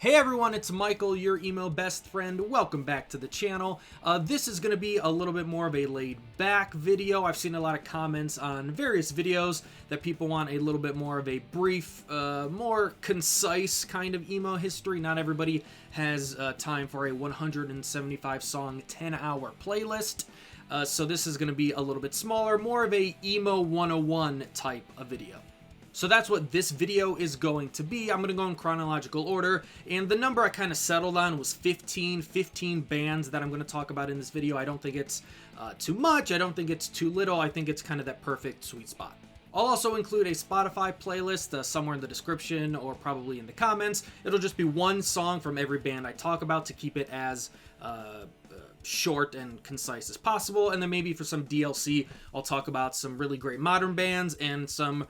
Hey everyone, it's Michael, your emo best friend. Welcome back to the channel. This is going to be a little bit more of a laid-back video. I've seen a lot of comments on various videos that people want a little bit more of a brief, more concise kind of emo history. Not everybody has time for a 175-song, 10-hour playlist. So this is going to be a little bit smaller, more of a emo 101 type of video. So that's what this video is going to be. I'm going to go in chronological order, and the number I kind of settled on was 15 bands that I'm going to talk about in this video. I don't think it's too much, I don't think it's too little, I think it's kind of that perfect sweet spot. I'll also include a Spotify playlist somewhere in the description or probably in the comments. It'll just be one song from every band I talk about to keep it as short and concise as possible, and then maybe for some DLC, I'll talk about some really great modern bands and some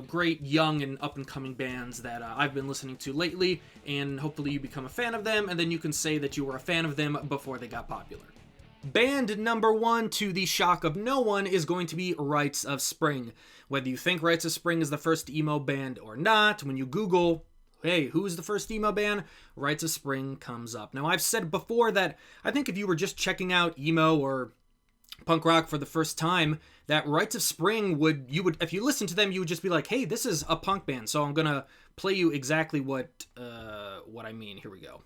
great young and up-and-coming bands that I've been listening to lately, and hopefully you become a fan of them, and then you can say that you were a fan of them before they got popular. Band number one, to the shock of no one, is going to be Rites of Spring. Whether you think Rites of Spring is the first emo band or not, when you Google, hey, who's the first emo band? Rites of Spring comes up. Now, I've said before that I think if you were just checking out emo or punk rock for the first time, that Rites of Spring if you listen to them, you would just be like, hey, this is a punk band. So I'm gonna play you exactly what I mean. Here we go.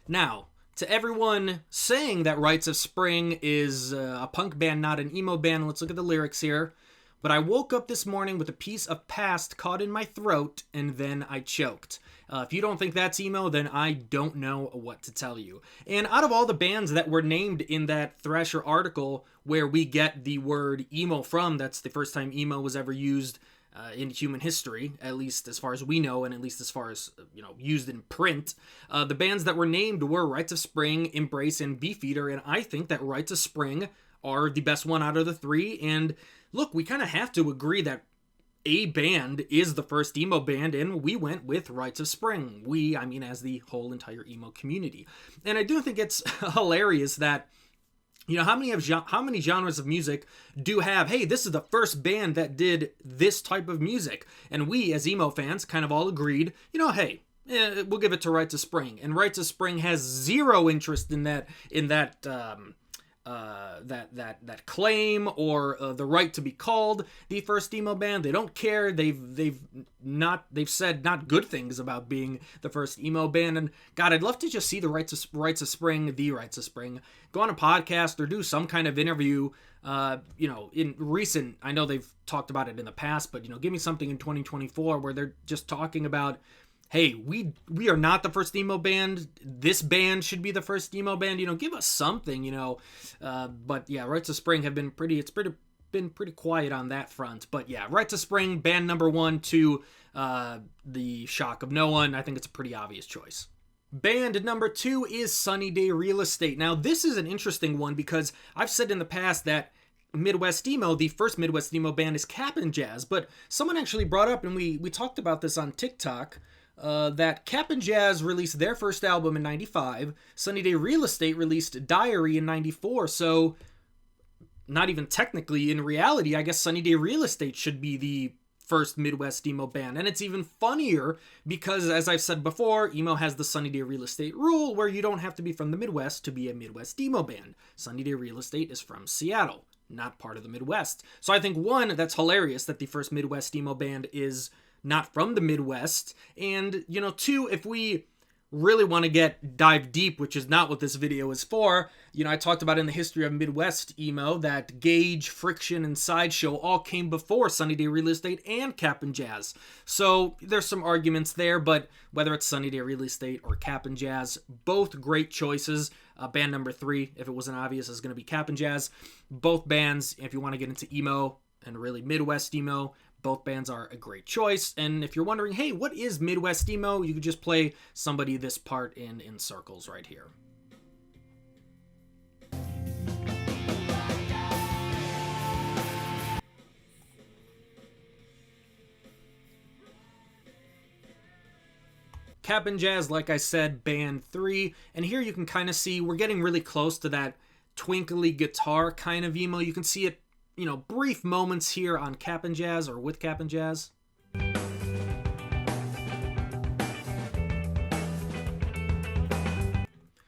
Now, to everyone saying that Rites of Spring is a punk band, not an emo band, let's look at the lyrics here. But I woke up this morning with a piece of past caught in my throat, and then I choked. If you don't think that's emo, then I don't know what to tell you. And out of all the bands that were named in that Thrasher article where we get the word emo from, that's the first time emo was ever used in human history, at least as far as we know, and at least as far as, used in print. The bands that were named were Rites of Spring, Embrace, and Beefeater, and I think that Rites of Spring are the best one out of the three, and look, we kind of have to agree that a band is the first emo band, and we went with Rites of Spring. I mean as the whole entire emo community. And I do think it's hilarious that, how many genres of music do have, hey, this is the first band that did this type of music? And we, as emo fans, kind of all agreed, hey, we'll give it to Rites of Spring. And Rites of Spring has zero interest in that claim or the right to be called the first emo band. They don't care. They've said not good things about being the first emo band. And God, I'd love to just see the Rites of Spring go on a podcast or do some kind of interview. In recent, I know they've talked about it in the past, but give me something in 2024 where they're just talking about, hey, we are not the first emo band. This band should be the first emo band. Give us something. But yeah, Rites of Spring have been been pretty quiet on that front. But yeah, Rites of Spring, band number one, to the shock of no one. I think it's a pretty obvious choice. Band number two is Sunny Day Real Estate. Now, this is an interesting one because I've said in the past that Midwest emo, the first Midwest emo band, is Cap'n Jazz. But someone actually brought up, and we talked about this on TikTok, that Cap'n Jazz released their first album in 95, Sunny Day Real Estate released Diary in 94, so not even technically, in reality, I guess Sunny Day Real Estate should be the first Midwest emo band. And it's even funnier because, as I've said before, emo has the Sunny Day Real Estate rule where you don't have to be from the Midwest to be a Midwest emo band. Sunny Day Real Estate is from Seattle, not part of the Midwest. So I think, one, that's hilarious that the first Midwest emo band is not from the Midwest, and, two, if we really want to dive deep, which is not what this video is for, I talked about in the history of Midwest emo that Gauge, Friction, and Sideshow all came before Sunny Day Real Estate and Cap'n Jazz. So there's some arguments there, but whether it's Sunny Day Real Estate or Cap'n Jazz, both great choices. Band number three, if it wasn't obvious, is going to be Cap'n Jazz. Both bands, if you want to get into emo and really Midwest emo, both bands are a great choice. And if you're wondering, hey, what is Midwest emo? You could just play somebody this part in circles right here. Cap'n Jazz, like I said, band 3. And here you can kind of see we're getting really close to that twinkly guitar kind of emo. You can see it, brief moments here on Cap'n Jazz or with Cap'n Jazz.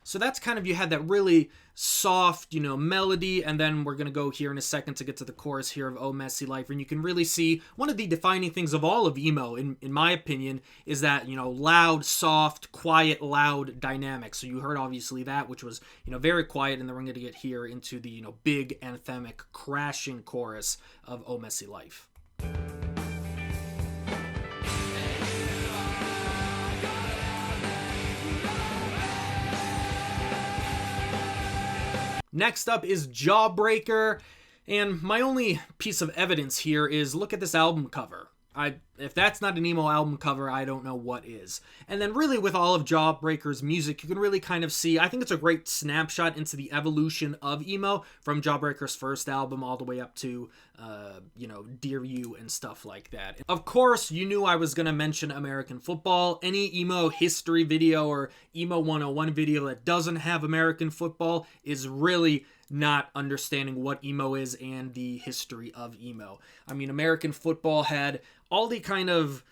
So that's kind of, you had that really soft, melody, and then we're going to go here in a second to get to the chorus here of Oh Messy Life, and you can really see one of the defining things of all of emo, in my opinion, is that, loud, soft, quiet, loud dynamic. So you heard obviously that, which was, very quiet, and then we're going to get here into the, big anthemic crashing chorus of Oh Messy Life. Next up is Jawbreaker, and my only piece of evidence here is look at this album cover. If that's not an emo album cover, I don't know what is. And then really with all of Jawbreaker's music, you can really kind of see, I think it's a great snapshot into the evolution of emo from Jawbreaker's first album all the way up to, Dear You and stuff like that. Of course, you knew I was going to mention American football. Any emo history video or emo 101 video that doesn't have American football is really not understanding what emo is and the history of emo. I mean, American football had all the kind of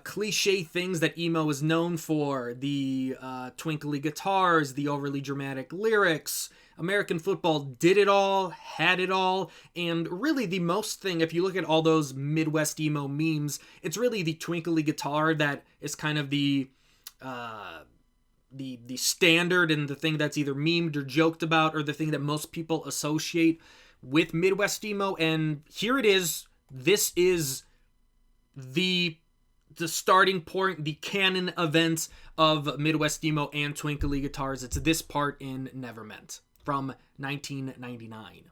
cliche things that emo is known for. The twinkly guitars, the overly dramatic lyrics. American football did it all, had it all, and really the most thing, if you look at all those Midwest emo memes, it's really the twinkly guitar that is kind of the standard and the thing that's either memed or joked about, or the thing that most people associate with Midwest emo. And here it is. This is the starting point, the canon event of Midwest emo and twinkly guitars. It's this part in Neverment from 1999.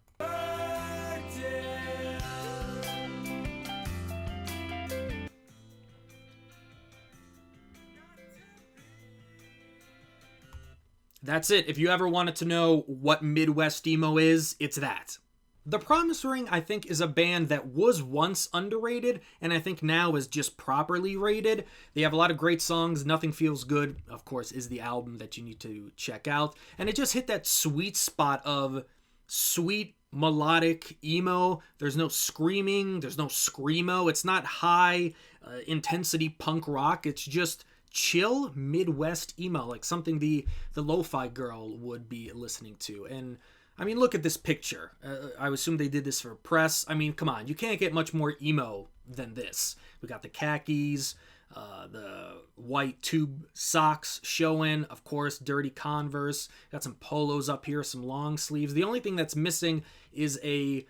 That's it. If you ever wanted to know what Midwest emo is, it's that. The Promise Ring, I think, is a band that was once underrated, and I think now is just properly rated. They have a lot of great songs. Nothing Feels Good, of course, is the album that you need to check out. And it just hit that sweet spot of sweet, melodic emo. There's no screaming. There's no screamo. It's not high intensity punk rock. It's just chill Midwest emo, like something the lo-fi girl would be listening to. And I mean, look at this picture. I assume they did this for press. I mean, come on, you can't get much more emo than this. We got the khakis, the white tube socks showing, of course, dirty Converse. Got some polos up here, some long sleeves. The only thing that's missing is a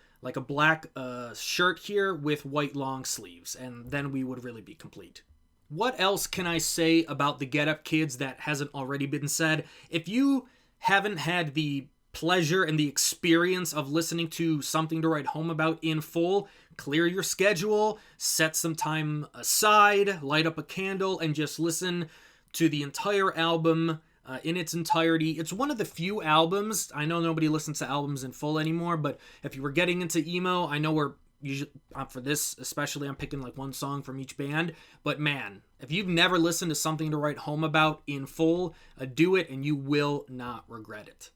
black shirt here with white long sleeves, and then we would really be complete. What else can I say about the Get Up Kids that hasn't already been said? If you haven't had the pleasure and the experience of listening to Something to Write Home About in full, clear your schedule, set some time aside, light up a candle, and just listen to the entire album in its entirety. It's one of the few albums, I know nobody listens to albums in full anymore, but if you were getting into emo, I know we're usually, for this especially, I'm picking like one song from each band, but man, if you've never listened to Something to Write Home About in full, do it and you will not regret it.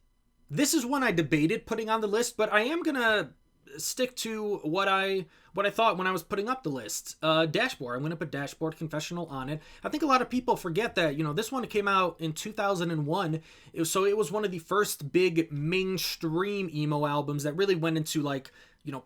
This is one I debated putting on the list, but I am gonna stick to what I thought when I was putting up the list. Dashboard. I'm gonna put Dashboard Confessional on it. I think a lot of people forget that, this one came out in 2001, so it was one of the first big mainstream emo albums that really went into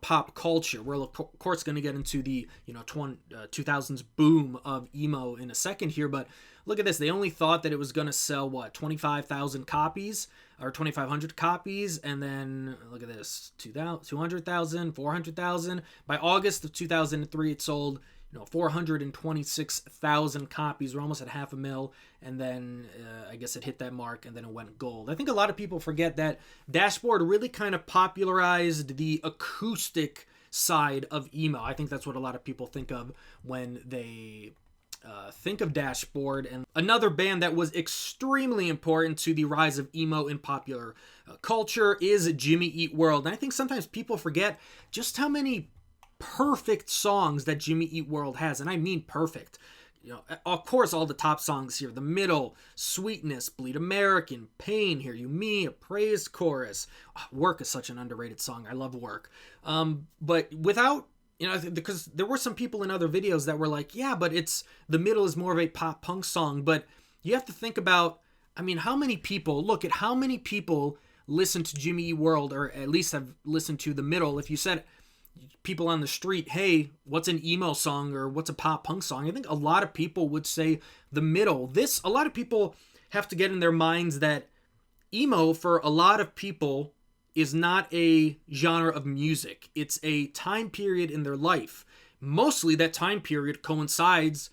pop culture. We're of course going to get into the 2000s boom of emo in a second here, but look at this. They only thought that it was going to sell 25,000 copies or 2,500 copies, and then look at this, 200,000, 400,000. By August of 2003, it sold 426,000 copies. We're almost at 500,000, and then I guess it hit that mark, and then it went gold. I think a lot of people forget that Dashboard really kind of popularized the acoustic side of emo. I think that's what a lot of people think of when they think of Dashboard. And another band that was extremely important to the rise of emo in popular culture is Jimmy Eat World. And I think sometimes people forget just how many perfect songs that Jimmy Eat World has, and I mean perfect. of course, all the top songs here: The Middle, Sweetness, Bleed American, Pain, Hear You Me, a praise chorus. Work is such an underrated song. I love Work. But without, because there were some people in other videos that were like, yeah, but The Middle is more of a pop punk song. But you have to think about, how many people listen to Jimmy Eat World, or at least have listened to The Middle. If you said people on the street, hey, what's an emo song or what's a pop punk song? I think a lot of people would say The Middle. A lot of people have to get in their minds that emo, for a lot of people, is not a genre of music. It's a time period in their life. Mostly that time period coincides,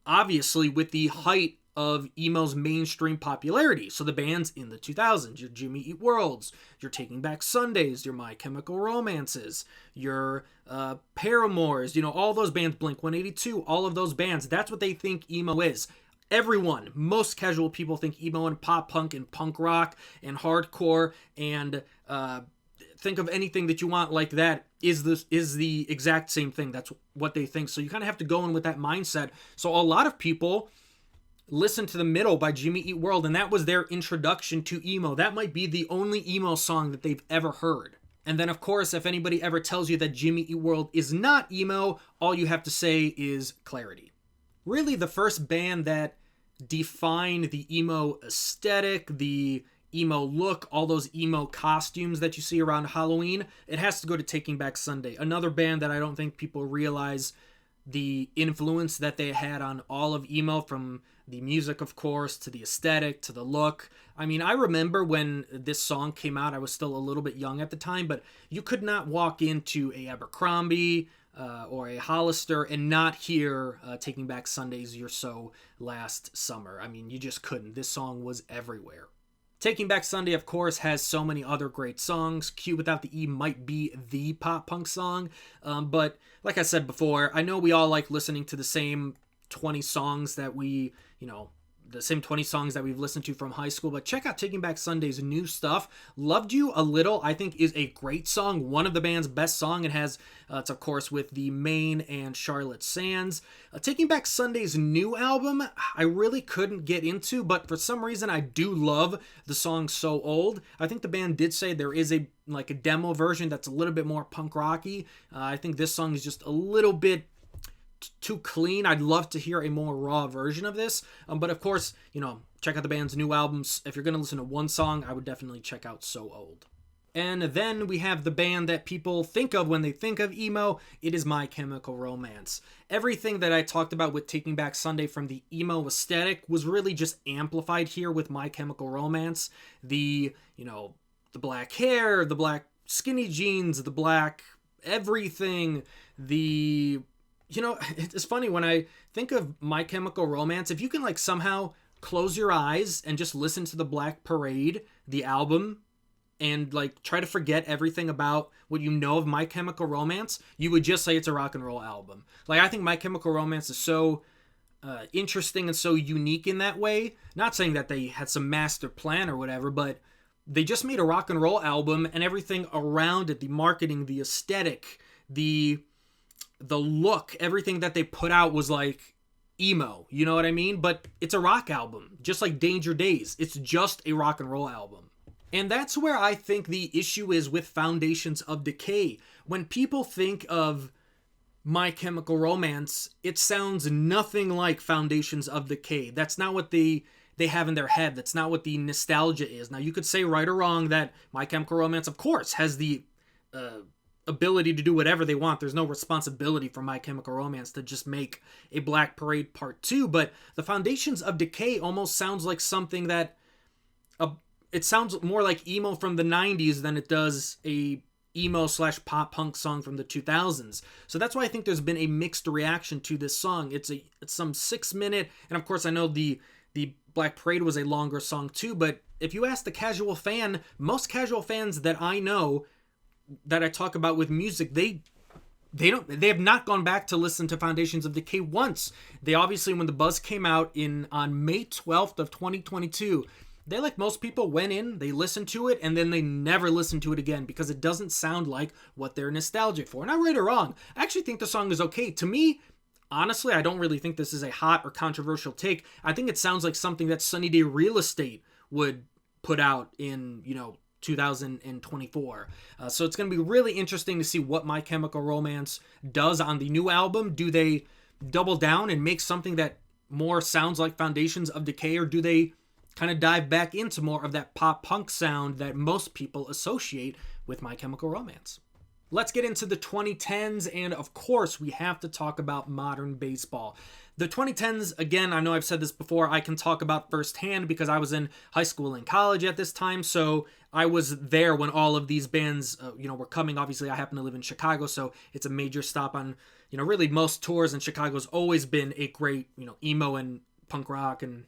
obviously, with the height of emo's mainstream popularity. So the bands in the 2000s, your Jimmy Eat Worlds, your Taking Back Sundays, your My Chemical Romances, your Paramores, all those bands, Blink-182, all of those bands, that's what they think emo is. Everyone, most casual people think emo and pop punk and punk rock and hardcore and think of anything that you want like that is the exact same thing. That's what they think. So you kind of have to go in with that mindset. So a lot of people listen to The Middle by Jimmy Eat World, and that was their introduction to emo. That might be the only emo song that they've ever heard. And then, of course, if anybody ever tells you that Jimmy Eat World is not emo, all you have to say is clarity. Really, the first band that defined the emo aesthetic, the emo look, all those emo costumes that you see around Halloween, it has to go to Taking Back Sunday. Another band that I don't think people realize the influence that they had on all of emo, from the music, of course, to the aesthetic, to the look. I remember when this song came out, I was still a little bit young at the time, but you could not walk into a Abercrombie or a Hollister and not hear Taking Back Sunday's You're So last summer. You just couldn't. This song was everywhere. Taking Back Sunday, of course, has so many other great songs. Q Without the E might be the pop punk song. But like I said before, I know we all like listening to the same 20 songs that we've listened to from high school, but check out Taking Back Sunday's new stuff. Loved You a Little, I think, is a great song, one of the band's best song. It's of course with the Maine and Charlotte Sands. Taking Back Sunday's new album, I really couldn't get into, but for some reason I do love the song So Old. I think the band did say there is a demo version that's a little bit more punk rocky. I think this song is just a little bit too clean. I'd love to hear a more raw version of this. But of course, check out the band's new albums. If you're going to listen to one song, I would definitely check out So Old. And then we have the band that people think of when they think of emo. It is My Chemical Romance. Everything that I talked about with Taking Back Sunday from the emo aesthetic was really just amplified here with My Chemical Romance. The black hair, the black skinny jeans, the black everything, it's funny when I think of My Chemical Romance, if you can somehow close your eyes and just listen to the Black Parade, the album, and try to forget everything about what you know of My Chemical Romance, you would just say it's a rock and roll album. I think My Chemical Romance is so interesting and so unique in that way. Not saying that they had some master plan or whatever, but they just made a rock and roll album, and everything around it, the marketing, the aesthetic, the look, everything that they put out was emo, you know what I mean? But it's a rock album, just like Danger Days. It's just a rock and roll album. And that's where I think the issue is with Foundations of Decay. When people think of My Chemical Romance, it sounds nothing like Foundations of Decay. That's not what they have in their head. That's not what the nostalgia is. Now, you could say right or wrong that My Chemical Romance, of course, has the ability to do whatever they want. There's no responsibility for My Chemical Romance to just make a Black Parade Part 2, but the Foundations of Decay almost sounds like something that it sounds more like emo from the 90s than it does a emo/pop punk song from the 2000s. So that's why I think there's been a mixed reaction to this song. It's some 6 minute, and of course I know the Black Parade was a longer song too, but if you ask the casual fan, most casual fans that I know that I talk about with music, they have not gone back to listen to Foundations of Decay once. They obviously, when the buzz came out on May 12th of 2022, they, like most people, went in, they listened to it, and then they never listened to it again because it doesn't sound like what they're nostalgic for. Not right or wrong. I actually think the song is okay. To me, honestly, I don't really think this is a hot or controversial take. I think it sounds like something that Sunny Day Real Estate would put out in, 2024. So it's going to be really interesting to see what My Chemical Romance does on the new album. Do they double down and make something that more sounds like Foundations of Decay, or do they kind of dive back into more of that pop punk sound that most people associate with My Chemical Romance? Let's get into the 2010s, and of course, we have to talk about modern baseball. The 2010s, again, I know I've said this before, I can talk about firsthand because I was in high school and college at this time, so I was there when all of these bands, were coming. Obviously, I happen to live in Chicago, so it's a major stop on, really most tours, and Chicago's always been a great, emo and punk rock and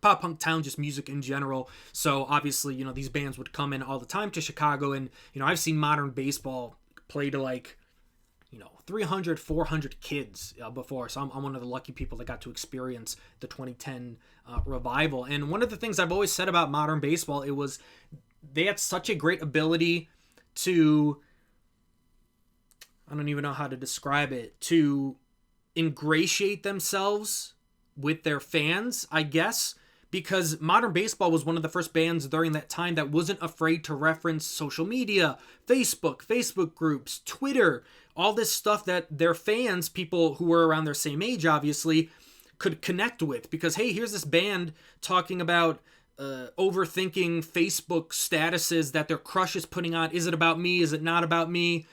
pop punk town, just music in general. So obviously, these bands would come in all the time to Chicago, and, I've seen modern baseball play to 300, 400 kids before. So I'm one of the lucky people that got to experience the 2010 revival. And one of the things I've always said about modern baseball, it was they had such a great ability to, I don't even know how to describe it, to ingratiate themselves with their fans, I guess. Because modern baseball was one of the first bands during that time that wasn't afraid to reference social media, Facebook groups, Twitter, all this stuff that their fans, people who were around their same age, obviously, could connect with. Because, hey, here's this band talking about overthinking Facebook statuses that their crush is putting on. Is it about me? Is it not about me?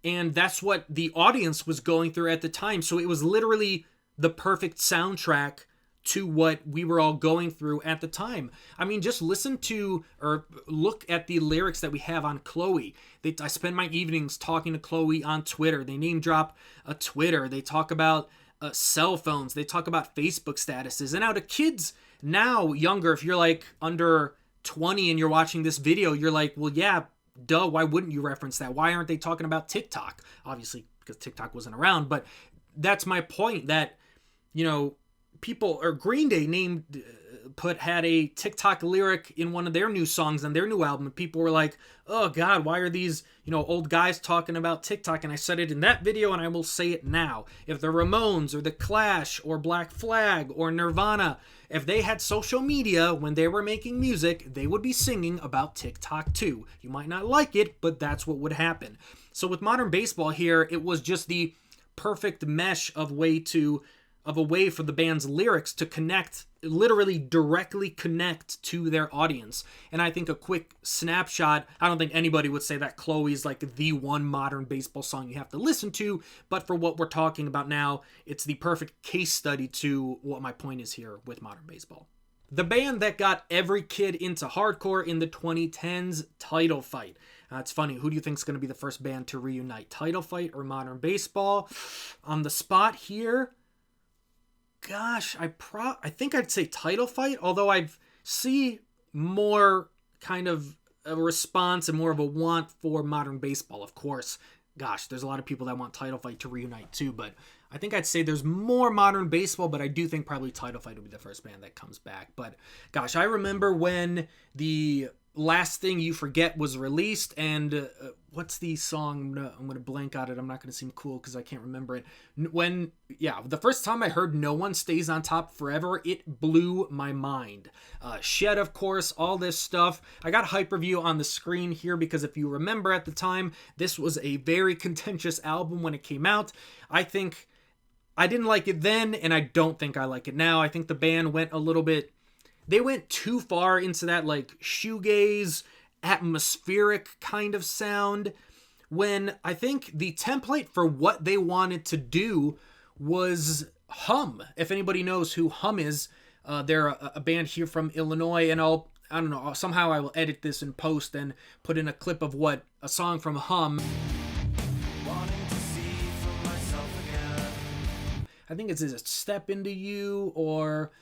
And that's what the audience was going through at the time. So it was literally the perfect soundtrack to what we were all going through at the time. I mean, just listen to or look at the lyrics that we have on Chloe. I spend my evenings talking to Chloe on Twitter. They name drop a Twitter. They talk about cell phones. They talk about Facebook statuses. And now to kids now, younger, if you're like under 20 and you're watching this video, you're like, well, yeah, duh, why wouldn't you reference that? Why aren't they talking about TikTok? Obviously, because TikTok wasn't around. But that's my point, that, people, or Green Day had a TikTok lyric in one of their new songs on their new album, and people were like, oh god, why are these old guys talking about TikTok? And I said it in that video, and I will say it now. If the Ramones or the Clash or Black Flag or Nirvana, if they had social media when they were making music, they would be singing about TikTok too. You might not like it, but that's what would happen. So with modern baseball here, it was just the perfect mesh of a way for the band's lyrics to connect, literally directly connect to their audience. And I think a quick snapshot, I don't think anybody would say that Chloe's like the one modern baseball song you have to listen to, but for what we're talking about now, it's the perfect case study to what my point is here with modern baseball. The band that got every kid into hardcore in the 2010s, Title Fight. It's funny, who do you think is going to be the first band to reunite, Title Fight or modern baseball? On the spot here, gosh, I think I'd say Title Fight, although I see more kind of a response and more of a want for modern baseball. Of course, gosh, there's a lot of people that want Title Fight to reunite too, but I think I'd say there's more modern baseball, but I do think probably Title Fight will be the first band that comes back. But gosh, I remember when the Last Thing You Forget was released, and what's the song? I'm gonna blank on it. I'm not gonna seem cool because I can't remember it. The first time I heard No One Stays on Top Forever, it blew my mind. Shed, of course, all this stuff. I got Hyperview on the screen here because if you remember at the time, this was a very contentious album when it came out. I think I didn't like it then, and I don't think I like it now. I think the band went they went too far into that like shoegaze, atmospheric kind of sound, when I think the template for what they wanted to do was Hum. If anybody knows who Hum is, they're a band here from Illinois, and I don't know, somehow I will edit this in post and put in a clip of a song from Hum. I think it's Step Into You, or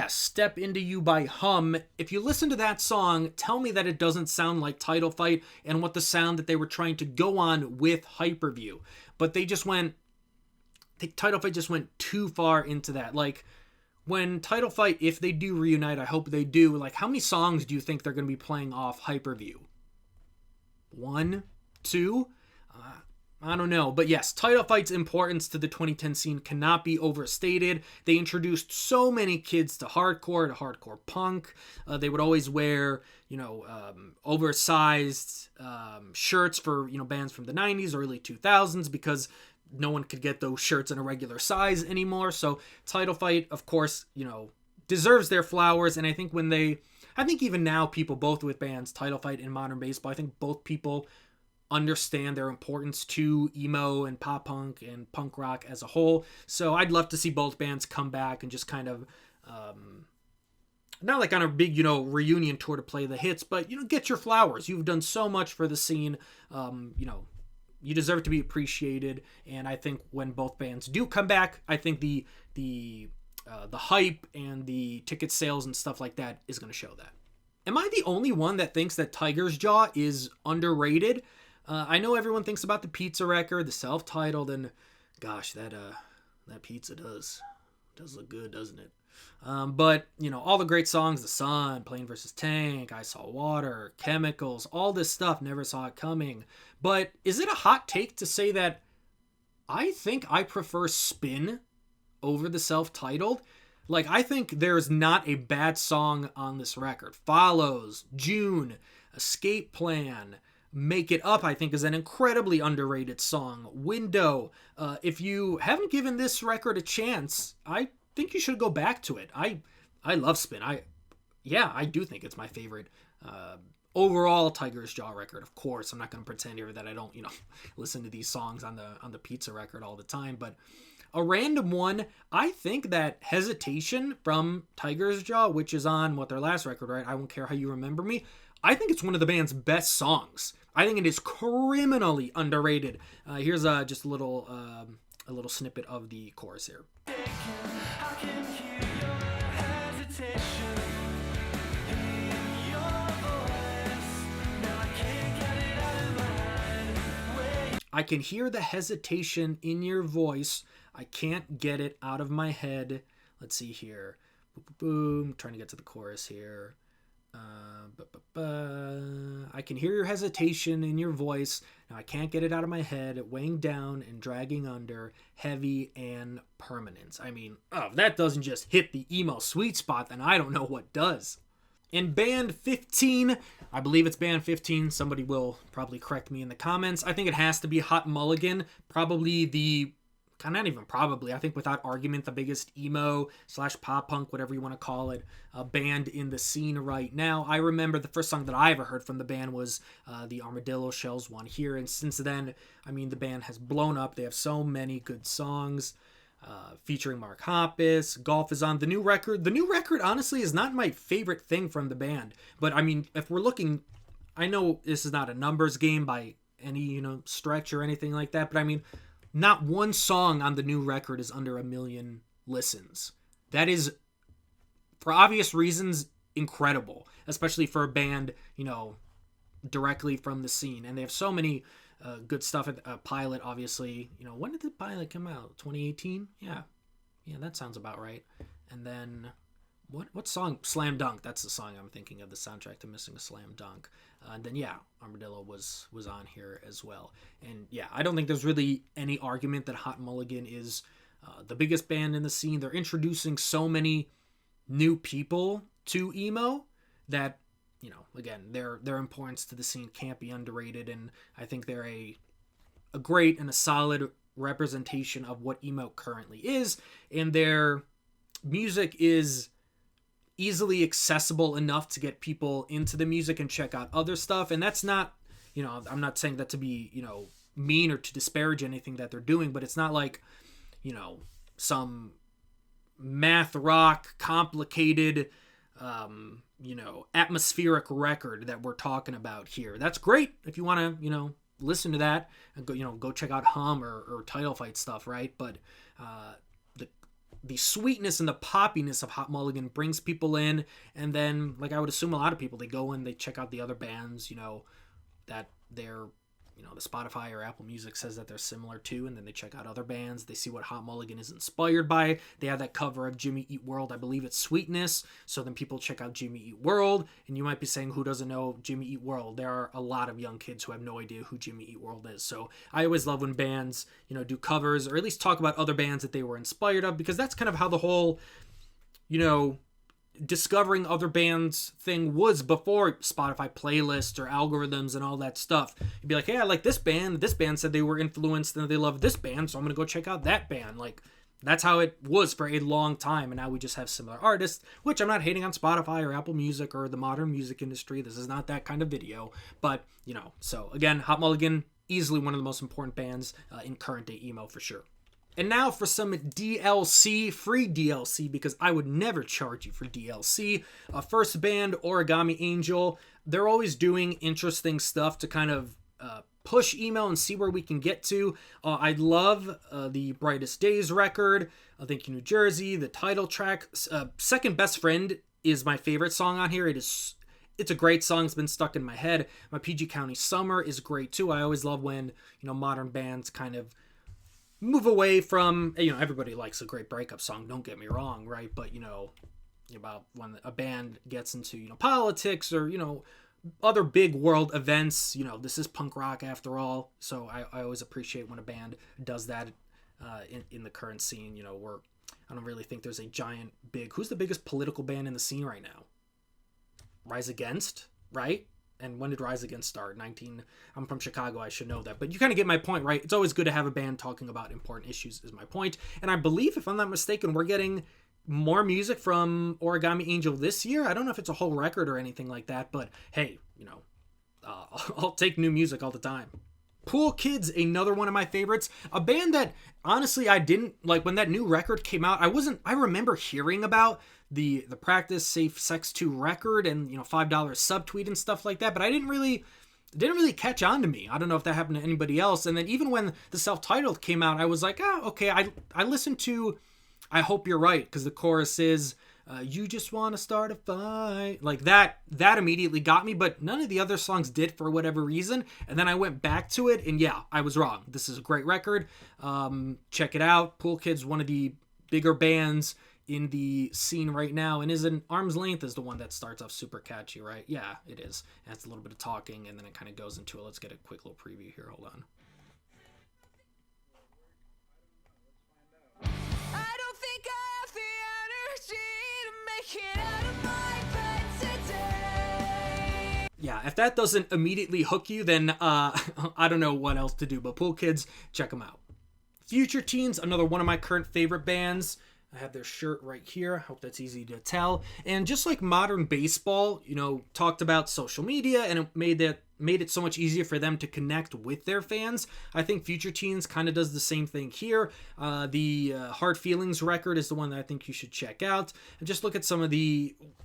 Step Into You by Hum. If you listen to that song, tell me that it doesn't sound like Title Fight and what the sound that they were trying to go on with Hyperview. But Title Fight just went too far into that. Like, when Title Fight, if they do reunite, I hope they do, like, how many songs do you think they're going to be playing off Hyperview? 1? 2? I don't know. But yes, Title Fight's importance to the 2010 scene cannot be overstated. They introduced so many kids to hardcore punk. They would always wear, oversized shirts for, bands from the 90s, early 2000s, because no one could get those shirts in a regular size anymore. So Title Fight, of course, deserves their flowers. And I think even now, people both with bands, Title Fight and Modern Baseball, I think both people understand their importance to emo and pop punk and punk rock as a whole. So I'd love to see both bands come back and just kind of, not like on a big, reunion tour to play the hits, but, get your flowers. You've done so much for the scene. You deserve to be appreciated. And I think when both bands do come back, I think the hype and the ticket sales and stuff like that is going to show that. Am I the only one that thinks that Tiger's Jaw is underrated? I know everyone thinks about the Pizza record, the self-titled, and gosh, that pizza does look good, doesn't it? But, all the great songs, The Sun, Plane vs. Tank, I Saw Water, Chemicals, all this stuff, Never Saw It Coming. But is it a hot take to say that I think I prefer Spin over the self-titled? Like, I think there's not a bad song on this record. Follows, June, Escape Plan, Make It Up, I think, is an incredibly underrated song. Window. If you haven't given this record a chance, I think you should go back to it. I love Spin. I do think it's my favorite overall Tiger's Jaw record. Of course, I'm not going to pretend here that I don't, listen to these songs on the Pizza record all the time. But a random one, I think that Hesitation from Tiger's Jaw, which is on their last record, right? I Won't Care How You Remember Me. I think it's one of the band's best songs. I think it is criminally underrated. Here's just a little snippet of the chorus here. I can hear the hesitation in your voice. I can't get it out of my head. Let's see here. Boom, boom, boom. Trying to get to the chorus here. I can hear your hesitation in your voice. Now I can't get it out of my head. Weighing down and dragging under, heavy and permanence. I mean, if that doesn't just hit the emo sweet spot, then I don't know what does. In band 15, I believe it's band 15. Somebody will probably correct me in the comments. I think it has to be Hot Mulligan. Probably not even probably, I think without argument, the biggest emo / pop punk, whatever you want to call it, band in the scene right now. I remember the first song that I ever heard from the band was the Armadillo Shells one here. And since then, I mean, the band has blown up. They have so many good songs featuring Mark Hoppus. Golf is on the new record. The new record, honestly, is not my favorite thing from the band. But, I mean, if we're looking, I know this is not a numbers game by any, stretch or anything like that. But, I mean, not one song on the new record is under 1 million listens. That is, for obvious reasons, incredible. Especially for a band, directly from the scene. And they have so many good stuff. Pilot, obviously. When did the Pilot come out? 2018? Yeah, that sounds about right. And then, what song? Slam Dunk. That's the song I'm thinking of, the soundtrack to Missing a Slam Dunk. And then, Armadillo was on here as well. And, I don't think there's really any argument that Hot Mulligan is the biggest band in the scene. They're introducing so many new people to emo that, again, their importance to the scene can't be underrated. And I think they're a great and a solid representation of what emo currently is. And their music is easily accessible enough to get people into the music and check out other stuff. And that's not, I'm not saying that to be, mean or to disparage anything that they're doing, but it's not like, some math rock, complicated, atmospheric record that we're talking about here. That's great if you want to, listen to that and go check out Hum or Title Fight stuff, right? But the sweetness and the poppiness of Hot Mulligan brings people in, and then, like I would assume a lot of people, they go in, they check out the other bands, that they're the Spotify or Apple Music says that they're similar to, and then they check out other bands. They see what Hot Mulligan is inspired by. They have that cover of Jimmy Eat World. I believe it's Sweetness. So then people check out Jimmy Eat World, and you might be saying, who doesn't know Jimmy Eat World? There are a lot of young kids who have no idea who Jimmy Eat World is. So I always love when bands, do covers or at least talk about other bands that they were inspired of, because that's kind of how the whole, discovering other bands thing was before Spotify playlists or algorithms and all that stuff. You'd be like, hey, I like this band. This band said they were influenced and they love this band, so I'm going to go check out that band. Like, that's how it was for a long time, and now we just have similar artists, which I'm not hating on Spotify or Apple Music or the modern music industry. This is not that kind of video, but, so again, Hot Mulligan, easily one of the most important bands in current day emo for sure. And now for some DLC, free DLC, because I would never charge you for DLC. First band, Origami Angel. They're always doing interesting stuff to kind of push emo and see where we can get to. I love the Brightest Days record. Thank You, New Jersey. The title track. Second Best Friend is my favorite song on here. It's a great song. It's been stuck in my head. My PG County Summer is great too. I always love when, modern bands kind of move away from, everybody likes a great breakup song, don't get me wrong, right? But, about when a band gets into, politics or, other big world events, this is punk rock after all. So I always appreciate when a band does that in the current scene, where I don't really think there's a giant big, who's the biggest political band in the scene right now? Rise Against, right? And when did Rise Against start? I'm from Chicago, I should know that. But you kind of get my point, right? It's always good to have a band talking about important issues, is my point. And I believe, if I'm not mistaken, we're getting more music from Origami Angel this year. I don't know if it's a whole record or anything like that, but hey, I'll take new music all the time. Pool Kids, another one of my favorites. A band that, honestly, I didn't, like, when that new record came out, I remember hearing about the Practice Safe Sex 2 record and, $5 subtweet and stuff like that, but I didn't really catch on to me. I don't know if that happened to anybody else. And then even when the self-titled came out, I was like, okay, I listened to I Hope You're Right, because the chorus is, you just want to start a fight. Like, that immediately got me, but none of the other songs did for whatever reason. And then I went back to it, and yeah, I was wrong. This is a great record. Check it out. Pool Kids, one of the bigger bands in the scene right now, and is an Arm's Length is the one that starts off super catchy, right? Yeah, it is. And it's a little bit of talking, and then it kind of goes into it. Let's get a quick little preview here. Hold on. I don't think I have the energy to make it out of my bed today. Yeah, if that doesn't immediately hook you, then I don't know what else to do. But Pool Kids, check them out. Future Teens, another one of my current favorite bands. I have their shirt right here. I hope that's easy to tell. And just like modern baseball, talked about social media, and it made it so much easier for them to connect with their fans. I think Future Teens kind of does the same thing here. The Hard Feelings record is the one that I think you should check out. And just look at some of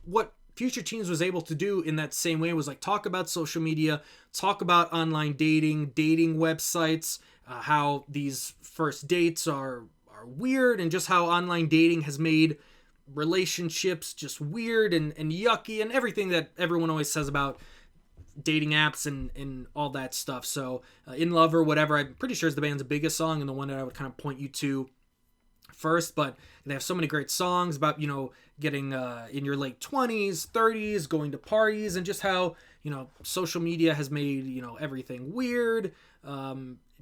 what Future Teens was able to do in that same way was like talk about social media, talk about online dating websites, how these first dates are weird, and just how online dating has made relationships just weird and yucky, and everything that everyone always says about dating apps and all that stuff. So In Love or Whatever, I'm pretty sure is the band's biggest song and the one that I would kind of point you to first. But they have so many great songs about getting in your late 20s 30s, going to parties, and just how social media has made everything weird.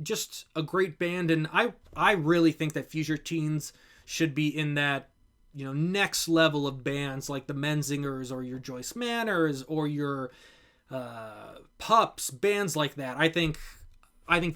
Just a great band, and I really think that Future Teens should be in that next level of bands like the Menzingers or your Joyce Manors or your Pups, bands like that. I think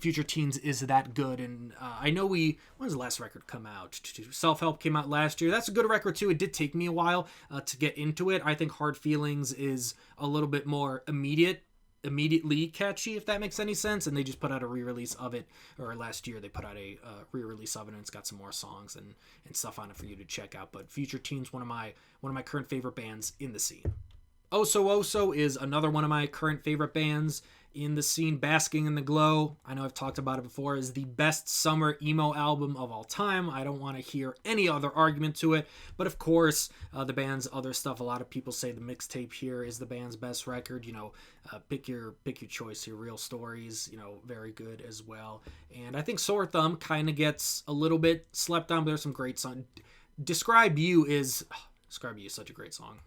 Future Teens is that good, and I know when does the last record come out? Self-Help came out last year. That's a good record too. It did take me a while to get into it. I think Hard Feelings is a little bit more immediately catchy, if that makes any sense, and they just put out a re-release of it, or last year they put out a re-release of it, and it's got some more songs and stuff on it for you to check out. But Future Teens, one of my current favorite bands in the scene. Oso Oso is another one of my current favorite bands in the scene. Basking in the Glow, I know I've talked about it before, is the best summer emo album of all time. I don't want to hear any other argument to it, but of course, the band's other stuff, a lot of people say the mixtape here is the band's best record. Pick your choice here. Real Stories, very good as well. And I think Sore Thumb kind of gets a little bit slept on, but there's some great songs. Describe You is such a great song.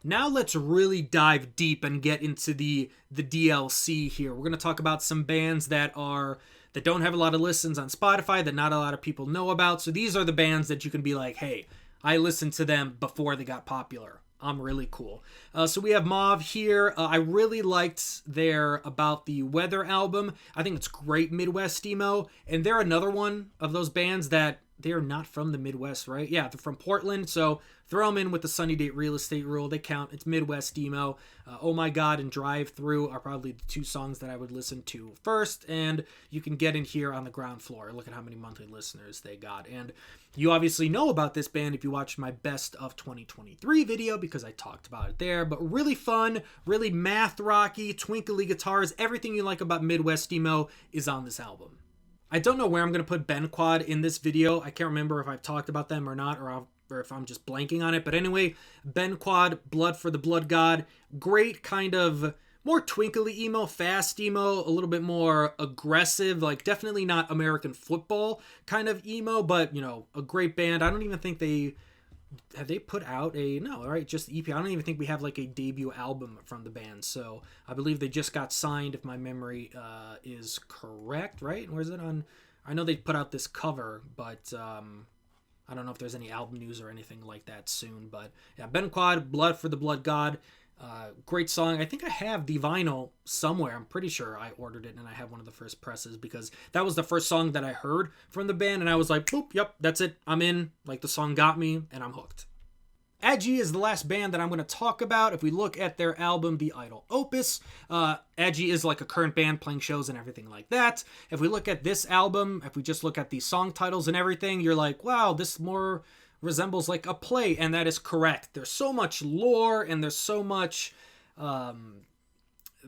Now let's really dive deep and get into the DLC here. We're going to talk about some bands that don't have a lot of listens on Spotify, that not a lot of people know about. So these are the bands that you can be like, hey, I listened to them before they got popular. I'm really cool. So we have Mauve here. I really liked their About the Weather album. I think it's great Midwest emo. And they're another one of those bands that they are not from the Midwest, right? Yeah, they're from Portland, so throw them in with the Sunny Date Real Estate rule. They count. It's Midwest emo. Oh My God and Drive Through are probably the two songs that I would listen to first, and you can get in here on the ground floor. Look at how many monthly listeners they got. And you obviously know about this band if you watched my Best of 2023 video, because I talked about it there, but really fun, really math rocky, twinkly guitars. Everything you like about Midwest emo is on this album. I don't know where I'm going to put Ben Quad in this video. I can't remember if I've talked about them or not, or if I'm just blanking on it. But anyway, Ben Quad, Blood for the Blood God. Great kind of more twinkly emo, fast emo, a little bit more aggressive, like definitely not American football kind of emo, but, a great band. I don't even think have they put out just EP. I don't even think we have like a debut album from the band. So I believe they just got signed, if my memory is correct, right? Where is it on? I know they put out this cover, but I don't know if there's any album news or anything like that soon. But yeah, Ben Quad, Blood for the Blood God. Great song. I think I have the vinyl somewhere. I'm pretty sure I ordered it and I have one of the first presses, because that was the first song that I heard from the band and I was like, boop, yep, that's it. I'm in. Like, the song got me and I'm hooked. Agi is the last band that I'm going to talk about. If we look at their album, The Idol Opus, Agi is like a current band playing shows and everything like that. If we look at this album, if we just look at the song titles and everything, you're like, wow, this more resembles like a play, and that is correct. There's so much lore and there's so much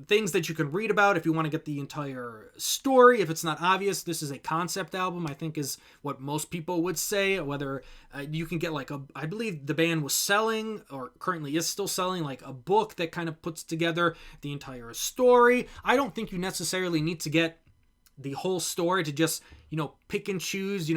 things that you can read about if you want to get the entire story. If it's not obvious, this is a concept album, I think is what most people would say. Whether you can get like I believe the band was selling, or currently is still selling, like a book that kind of puts together the entire story. I don't think you necessarily need to get the whole story to just, pick and choose,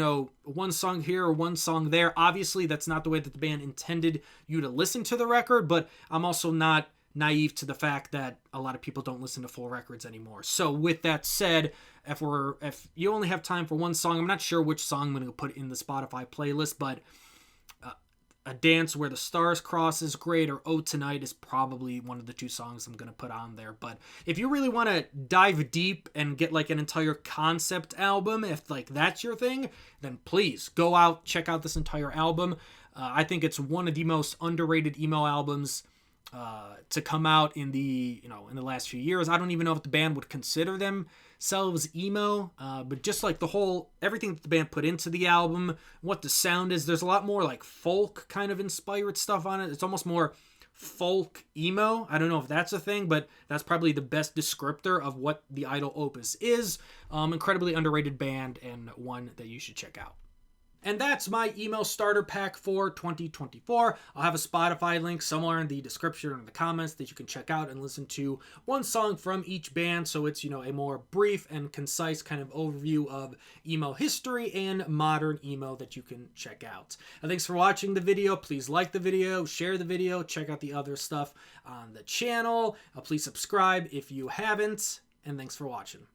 one song here or one song there. Obviously, that's not the way that the band intended you to listen to the record, but I'm also not naive to the fact that a lot of people don't listen to full records anymore. So with that said, if you only have time for one song, I'm not sure which song I'm going to put in the Spotify playlist, but A Dance Where the Stars Cross is great, or Oh Tonight is probably one of the two songs I'm going to put on there. But if you really want to dive deep and get like an entire concept album, if like that's your thing, then please go out, check out this entire album. I think it's one of the most underrated emo albums to come out in the last few years. I don't even know if the band would consider themselves emo, but just like everything that the band put into the album, what the sound is, there's a lot more like folk kind of inspired stuff on it. It's almost more folk emo. I don't know if that's a thing, but that's probably the best descriptor of what the Idol Opus is. Incredibly underrated band, and one that you should check out. And that's my emo starter pack for 2024. I'll have a Spotify link somewhere in the description or in the comments that you can check out and listen to one song from each band. So it's, a more brief and concise kind of overview of emo history and modern emo that you can check out. And thanks for watching the video. Please like the video, share the video, check out the other stuff on the channel. Please subscribe if you haven't. And thanks for watching.